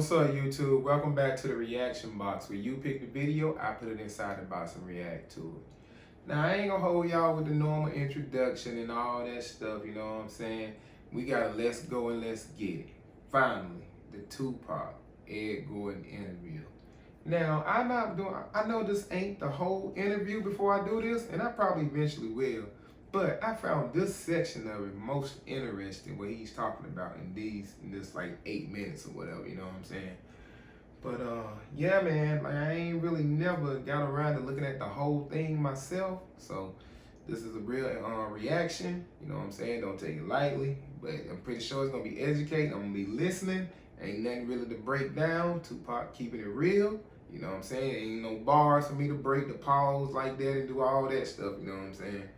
What's up, YouTube? Welcome back to the reaction box where you pick the video, I put it inside the box and react to it. Now, I ain't gonna hold y'all with the normal introduction and all that stuff, you know what I'm saying? We got a let's go and let's get it. Finally, the Tupac Ed Gordon interview. Now, I know this ain't the whole interview before I do this, and I probably eventually will, but I found this section of it most interesting, what he's talking about in this like 8 minutes or whatever, you know what I'm saying? But yeah, man, like I ain't really never got around to looking at the whole thing myself, so this is a real reaction, you know what I'm saying? Don't take it lightly, but I'm pretty sure it's gonna be educating. I'm gonna be listening. Ain't nothing really to break down. Tupac keeping it real, you know what I'm saying? Ain't no bars for me to break the pause like that and do all that stuff, you know what I'm saying?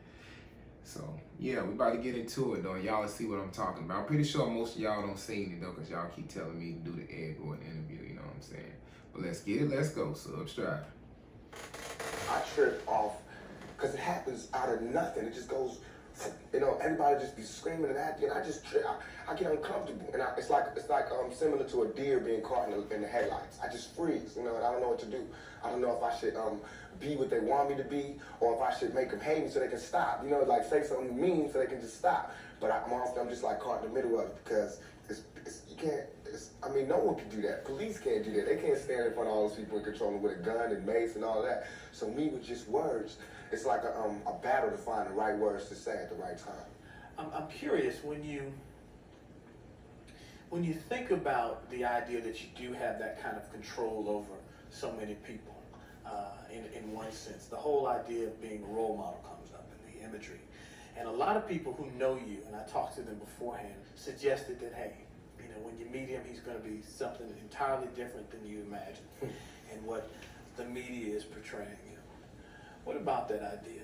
So yeah, we about to get into it though. Y'all see what I'm talking about. I'm pretty sure most of y'all don't seen it though, cause y'all keep telling me to do the Ed Gordon interview, you know what I'm saying? But let's get it, let's go, subscribe. I trip off because it happens out of nothing. It just goes, you know, everybody just be screaming and acting, and I just trip. I get uncomfortable, and it's like similar to a deer being caught in the headlights. I just freeze, you know, and I don't know what to do. I don't know if I should be what they want me to be, or if I should make them hate me so they can stop. You know, like say something mean so they can just stop. But I'm just like caught in the middle of it because you can't. I mean, no one can do that. Police can't do that. They can't stand in front of all those people and control them with a gun and mace and all that. So me with just words, it's like a battle to find the right words to say at the right time. I'm curious when you think about the idea that you do have that kind of control over so many people. In one sense, the whole idea of being a role model comes up in the imagery, and a lot of people who know you, and I talked to them beforehand, suggested that hey, you know, when you meet him, he's going to be something entirely different than you imagine, and what the media is portraying him. What about that idea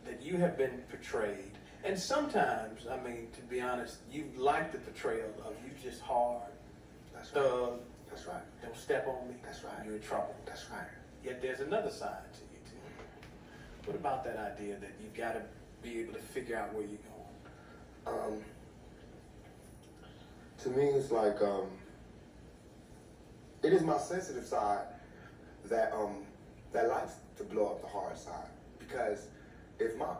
that you have been portrayed, and sometimes, I mean, to be honest, you like the portrayal of you just hard, That's thug, right. That's right. don't step on me, That's right. you're in trouble. That's right. Yet there's another side to you too. What about that idea that you've got to be able to figure out where you're going? To me, it's like it is my sensitive side that likes to blow up the hard side, because if my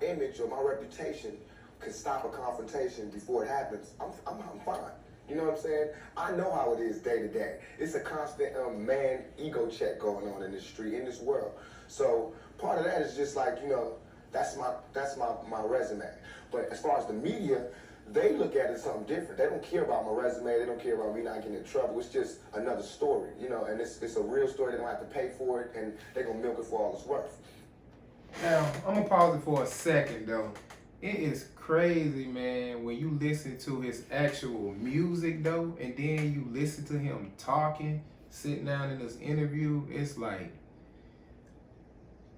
image or my reputation can stop a confrontation before it happens, I'm fine. You know what I'm saying? I know how it is day to day. It's a constant man ego check going on in this street, in this world. So part of that is just like, you know, that's my resume. But as far as the media, they look at it something different. They don't care about my resume. They don't care about me not getting in trouble. It's just another story, you know, and it's a real story. They don't have to pay for it, and they're going to milk it for all it's worth. Now, I'm gonna pause it for a second though. It is crazy, man, when you listen to his actual music though, and then you listen to him talking, sitting down in this interview,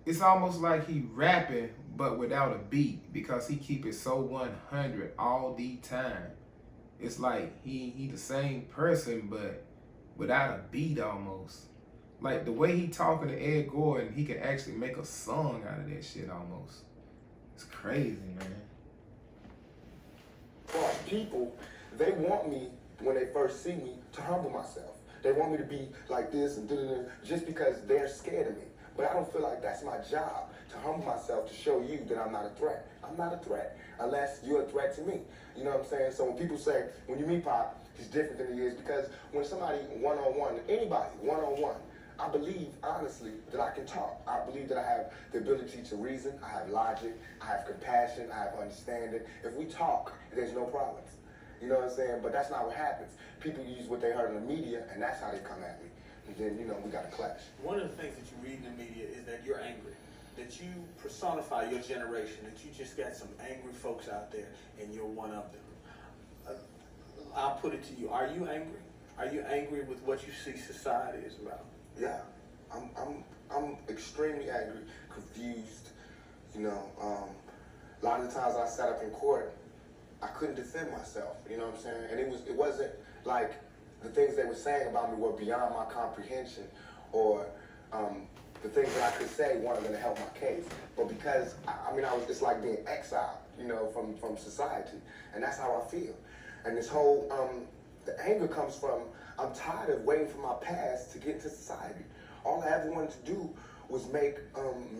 it's almost like he rapping, but without a beat, because he keep it so 100 all the time. It's like he the same person, but without a beat almost. Like the way he talking to Ed Gordon, he can actually make a song out of that shit almost. It's crazy, man. For people, they want me, when they first see me, to humble myself. They want me to be like this and da-da-da, just because they're scared of me. But I don't feel like that's my job, to humble myself, to show you that I'm not a threat. I'm not a threat, unless you're a threat to me. You know what I'm saying? So when people say, when you meet Pop, he's different than he is, because when somebody one-on-one, anybody one-on-one, I believe, honestly, that I can talk. I believe that I have the ability to reason, I have logic, I have compassion, I have understanding. If we talk, there's no problems. You know what I'm saying? But that's not what happens. People use what they heard in the media, and that's how they come at me. And then, you know, we got a clash. One of the things that you read in the media is that you're angry, that you personify your generation, that you just got some angry folks out there, and you're one of them. I'll put it to you. Are you angry? Are you angry with what you see society is about? Yeah, I'm extremely angry, confused. You know, a lot of the times I sat up in court, I couldn't defend myself. You know what I'm saying? And it wasn't like the things they were saying about me were beyond my comprehension, or the things that I could say weren't going to help my case. But because it's like being exiled, you know, from society, and that's how I feel. And this whole The anger comes from, I'm tired of waiting for my past to get into society. All I ever wanted to do was make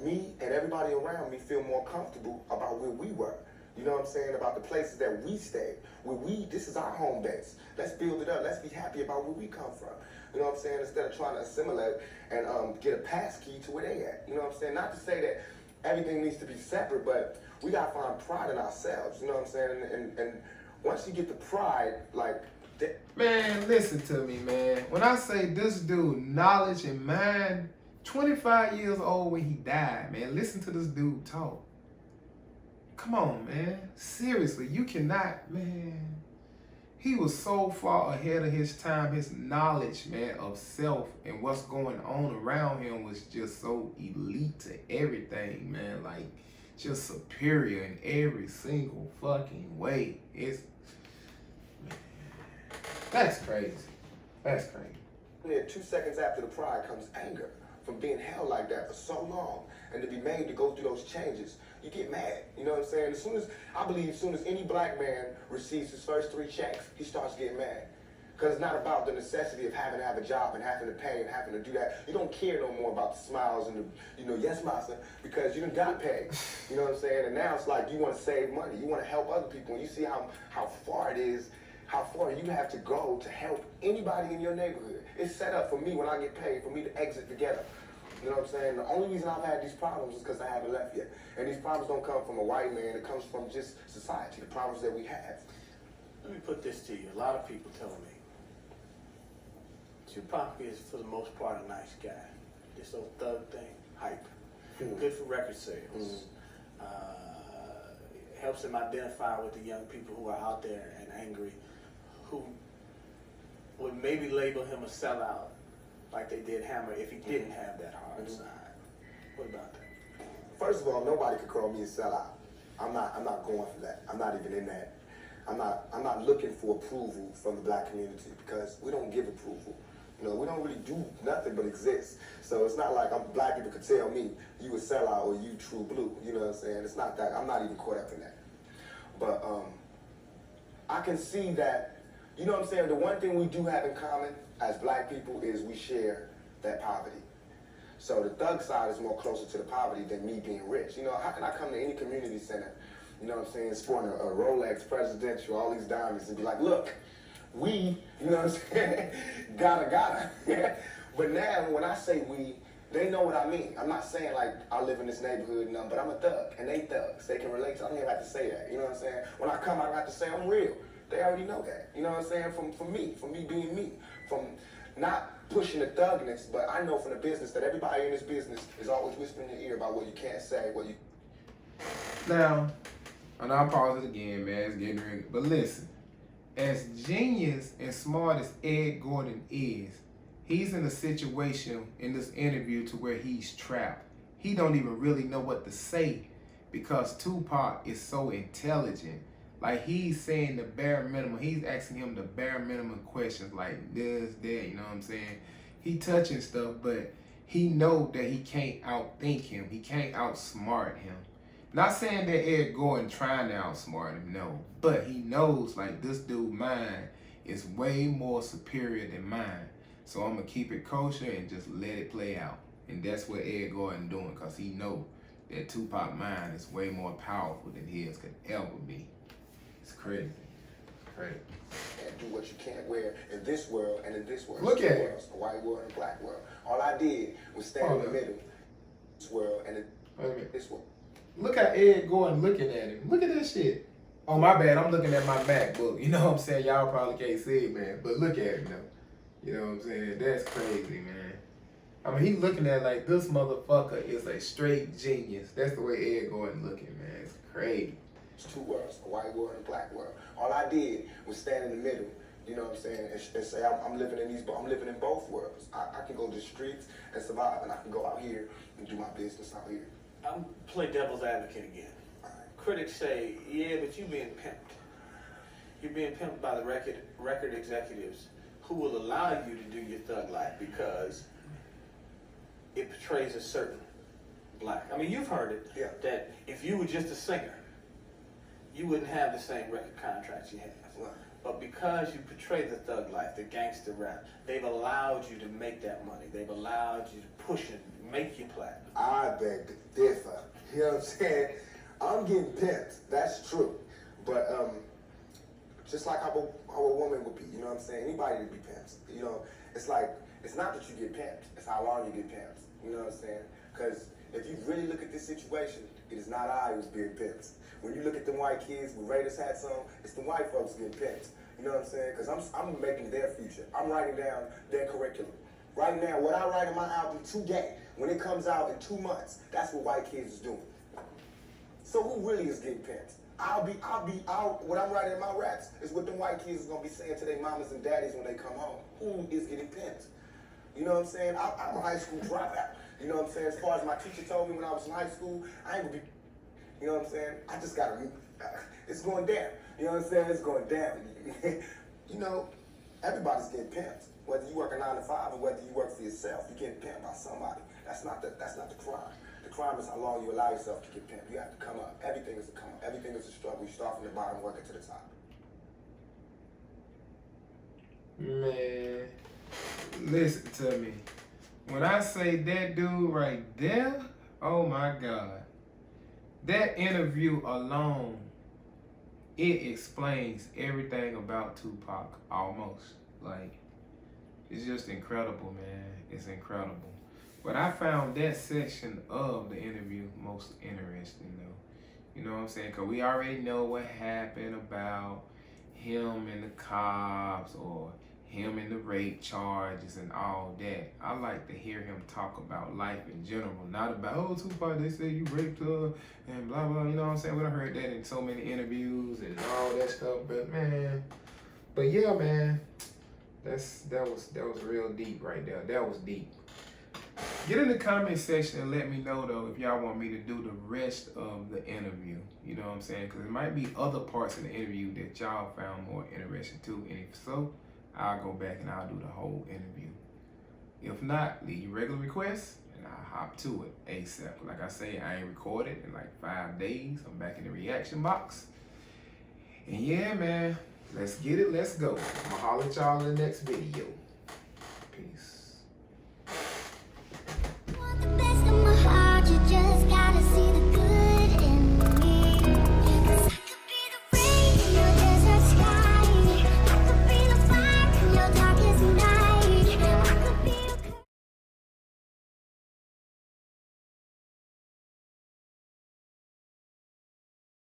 me and everybody around me feel more comfortable about where we were. You know what I'm saying? About the places that we stayed. This is our home base. Let's build it up. Let's be happy about where we come from. You know what I'm saying? Instead of trying to assimilate and get a pass key to where they at. You know what I'm saying? Not to say that everything needs to be separate, but we gotta find pride in ourselves. You know what I'm saying? And once you get the pride, like, Man, listen to me, man. When I say this dude, knowledge and mind, 25 years old when he died, man. Listen to this dude talk. Come on, man. Seriously, you cannot, man. He was so far ahead of his time. His knowledge, man, of self and what's going on around him was just so elite to everything, man. Like, just superior in every single fucking way. That's crazy. That's crazy. And 2 seconds after the pride comes anger from being held like that for so long, and to be made to go through those changes. You get mad, you know what I'm saying? I believe as soon as any black man receives his first 3 checks, he starts getting mad. Because it's not about the necessity of having to have a job and having to pay and having to do that. You don't care no more about the smiles and the, yes, massa, because you done got paid. You know what I'm saying? And now it's like you want to save money. You want to help other people. And you see how far it is, how far you have to go to help anybody in your neighborhood. It's set up for me when I get paid, for me to exit together. You know what I'm saying? The only reason I've had these problems is because I haven't left yet. And these problems don't come from a white man. It comes from just society, the problems that we have. Let me put this to you. A lot of people telling me Tupac is, for the most part, a nice guy. This old thug thing, hype. Good for record sales. Helps him identify with the young people who are out there and angry, who would maybe label him a sellout, like they did Hammer, if he didn't have that hard side. What about that? First of all, nobody could call me a sellout. I'm not going for that. I'm not even in that. I'm not looking for approval from the black community because we don't give approval. You know, we don't really do nothing but exist. So it's not like black people could tell me you a sellout or you true blue. You know what I'm saying? It's not that. I'm not even caught up in that. But I can see that, you know what I'm saying? The one thing we do have in common as black people is we share that poverty. So the thug side is more closer to the poverty than me being rich. You know, how can I come to any community center, you know what I'm saying, sporting a Rolex Presidential, all these diamonds, and be like, look, we, you know what I'm saying, gotta. But now, when I say we, they know what I mean. I'm not saying like I live in this neighborhood, and but I'm a thug, and they thugs. They can relate to it. I don't even have to say that, you know what I'm saying? When I come, I don't have to say I'm real. They already know that, you know what I'm saying? From me being me, from not pushing the thugness, but I know from the business that everybody in this business is always whispering in your ear about what you can't say, what you... Now, and I'll pause it again, man, it's getting ready. But listen, as genius and smart as Ed Gordon is, he's in a situation in this interview to where he's trapped. He don't even really know what to say because Tupac is so intelligent. Like, he's saying the bare minimum. He's asking him the bare minimum questions like this, that, you know what I'm saying? He touching stuff, but he know that he can't outthink him. He can't outsmart him. Not saying that Ed Gordon trying to outsmart him, no. But he knows, like, this dude's mind is way more superior than mine. So I'm going to keep it kosher and just let it play out. And that's what Ed Gordon doing, because he know that Tupac's mind is way more powerful than his could ever be. It's crazy. Crazy. And do what you can't wear in this world and in this world. Look at it. Worlds, a white world and a black world. All I did was stand in the middle. This world and in this world. Look at Ed Gordon looking at him. Look at that shit. Oh, my bad. I'm looking at my MacBook. You know what I'm saying? Y'all probably can't see it, man. But look at him, though. You know what I'm saying? That's crazy, man. I mean, he's looking at like this motherfucker is a straight genius. That's the way Ed Gordon looking, man. It's crazy. It's two worlds, a white world and a black world. All I did was stand in the middle, you know what I'm saying, and say I'm living in both worlds. I can go to the streets and survive, and I can go out here and do my business out here. I'm play devil's advocate again. Right. Critics say, yeah, but you're being pimped. You're being pimped by the record executives who will allow you to do your thug life because it portrays a certain black. I mean, you've heard it, yeah. that if you were just a singer, you wouldn't have the same record contracts you have. Right. But because you portray the thug life, the gangster rap, they've allowed you to make that money. They've allowed you to push it, make you platinum. I beg to differ. You know what I'm saying? I'm getting pimped. That's true. But just like how a woman would be, you know what I'm saying? Anybody would be pimped. You know, it's like, it's not that you get pimped, it's how long you get pimped. You know what I'm saying? Because if you really look at this situation, it is not I who's being pimped. When you look at the white kids with Raiders hats on, it's the white folks getting pimped. You know what I'm saying? Because I'm making their future. I'm writing down their curriculum. Right now, what I write in my album today, when it comes out in 2 months, that's what white kids is doing. So who really is getting pimped? What I'm writing in my raps is what the white kids is gonna be saying to their mamas and daddies when they come home. Who is getting pimped? You know what I'm saying? I'm a high school dropout. You know what I'm saying? As far as my teacher told me when I was in high school, I ain't gonna be, you know what I'm saying? I just gotta, it's going down. You know what I'm saying? It's going down. You know, everybody's getting pimped. Whether you work a 9 to 5 or whether you work for yourself, you're getting pimped by somebody. That's not the crime. The crime is how long you allow yourself to get pimped. You have to come up. Everything is a come up. Everything is a struggle. You start from the bottom, working to the top. Man, listen to me. When I say that dude right there, oh my God. That interview alone, it explains everything about Tupac, almost. Like, it's just incredible, man. It's incredible. But I found that section of the interview most interesting, though. You know what I'm saying? Because we already know what happened about him and the cops or him and the rape charges and all that. I like to hear him talk about life in general, not about, oh, Tupac, they say you raped her and blah, blah, you know what I'm saying? We done heard that in so many interviews and all that stuff, but yeah, man, that was real deep right there. That was deep. Get in the comment section and let me know, though, if y'all want me to do the rest of the interview. You know what I'm saying? Because there might be other parts in the interview that y'all found more interesting, too. And if so, I'll go back and I'll do the whole interview. If not, leave your regular requests and I'll hop to it ASAP. Like I say, I ain't recorded in like 5 days. I'm back in the reaction box. And yeah, man, let's get it. Let's go. I'm going to holler at y'all in the next video.